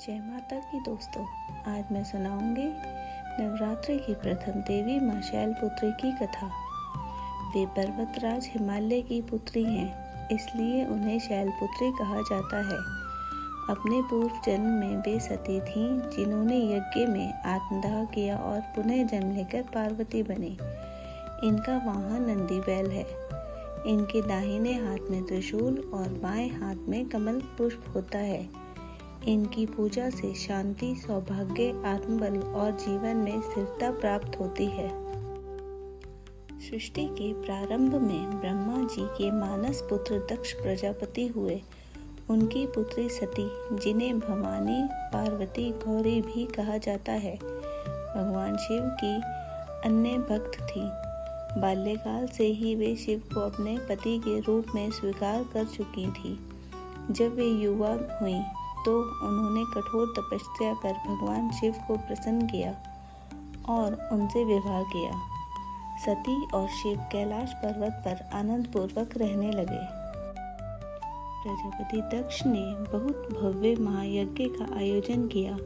जय माता की दोस्तों, आज मैं सुनाऊंगी नवरात्रि की प्रथम देवी मां शैलपुत्री की कथा। वे पर्वतराज हिमालय की पुत्री हैं, इसलिए उन्हें शैलपुत्री कहा जाता है। अपने पूर्व जन्म में वे सती थीं, जिन्होंने यज्ञ में आत्मदाह किया और पुनः जन्म लेकर पार्वती बनी। इनका वाहन नंदी बैल है। इनके दाहिने हाथ में त्रिशूल और बाएं हाथ में कमल पुष्प होता है। इनकी पूजा से शांति, सौभाग्य, आत्मबल और जीवन में स्थिरता प्राप्त होती है। सृष्टि के प्रारंभ में ब्रह्मा जी के मानस पुत्र दक्ष प्रजापति हुए। उनकी पुत्री सती, जिन्हें भवानी, पार्वती, गौरी भी कहा जाता है, भगवान शिव की अन्य भक्त थी। बाल्यकाल से ही वे शिव को अपने पति के रूप में स्वीकार कर चुकी थी। जब वे युवा हुई तो उन्होंने कठोर तपस्या कर भगवान शिव को प्रसन्न किया और उनसे विवाह किया। सती और शिव कैलाश पर्वत पर आनंद पूर्वक रहने लगे। प्रजापति दक्ष ने बहुत भव्य महायज्ञ का आयोजन किया।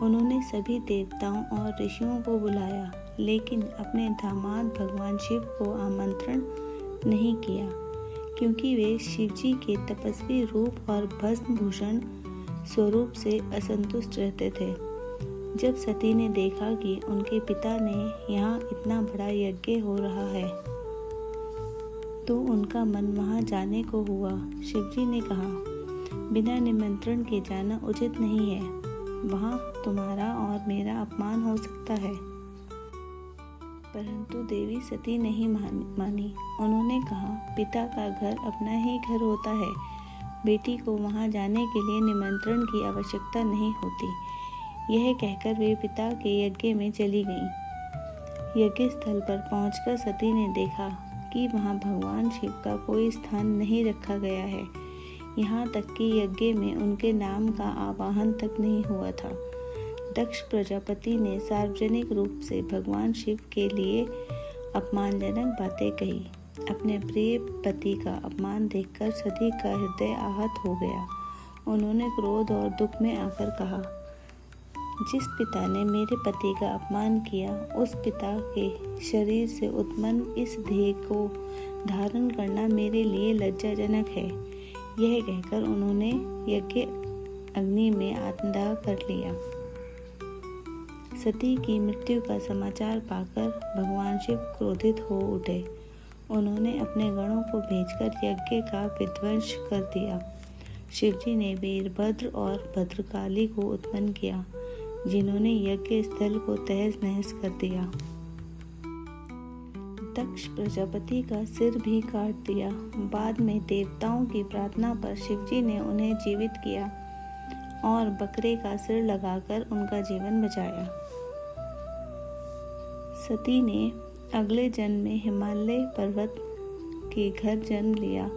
उन्होंने सभी देवताओं और ऋषियों को बुलाया, लेकिन अपने दामाद भगवान शिव को आमंत्रण नहीं किया, क्योंकि वे शिवजी के तपस्वी रूप और भस्म भूषण स्वरूप से असंतुष्ट रहते थे। जब सती ने देखा कि उनके पिता ने यहाँ इतना बड़ा यज्ञ हो रहा है, तो उनका मन वहाँ जाने को हुआ। शिवजी ने कहा, बिना निमंत्रण के जाना उचित नहीं है। वहाँ तुम्हारा और मेरा अपमान हो सकता है। परंतु देवी सती नहीं मानी। उन्होंने कहा, पिता का घर अपना ही घर होता है। बेटी को वहां जाने के लिए निमंत्रण की आवश्यकता नहीं होती। यह कहकर वे पिता के यज्ञ में चली गईं। यज्ञ स्थल पर पहुंचकर सती ने देखा कि वहां भगवान शिव का कोई स्थान नहीं रखा गया है। यहाँ तक कि यज्ञ में उनके नाम का आवाहन तक नहीं हुआ था। दक्ष प्रजापति ने सार्वजनिक रूप से भगवान शिव के लिए अपमानजनक बातें कही। अपने प्रिय पति का अपमान देखकर सती का हृदय आहत हो गया। उन्होंने क्रोध और दुख में आकर कहा, जिस पिता ने मेरे पति का अपमान किया, उस पिता के शरीर से उत्पन्न इस देह को धारण करना मेरे लिए लज्जाजनक है। यह कहकर उन्होंने यज्ञ अग्नि में आत्मदाह कर लिया। सती की मृत्यु का समाचार पाकर भगवान शिव क्रोधित हो उठे। उन्होंने अपने गणों को भेजकर यज्ञ का विध्वंस कर दिया। शिवजी ने वीरभद्र और भद्रकाली को उत्पन्न किया, जिन्होंने यज्ञ स्थल को तहस नहस कर दिया। दक्ष प्रजापति का सिर भी काट दिया। बाद में देवताओं की प्रार्थना पर शिवजी ने उन्हें जीवित किया और बकरे का सिर लगाकर उनका जीवन बचाया। सती ने अगले जन्म में हिमालय पर्वत के घर जन्म लिया।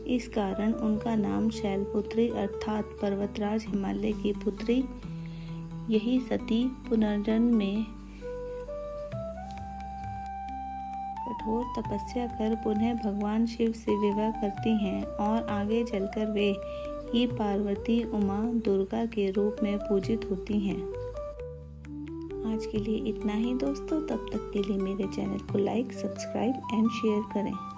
इस कारण उनका नाम शैलपुत्री अर्थात पर्वतराज हिमालय की पुत्री। यही सती पुनर्जन्म में कठोर तपस्या कर पुनः भगवान शिव से विवाह करती हैं और आगे चलकर वे ही पार्वती, उमा, दुर्गा के रूप में पूजित होती हैं। आज के लिए इतना ही दोस्तों। तब तक के लिए मेरे चैनल को लाइक, सब्सक्राइब एंड शेयर करें।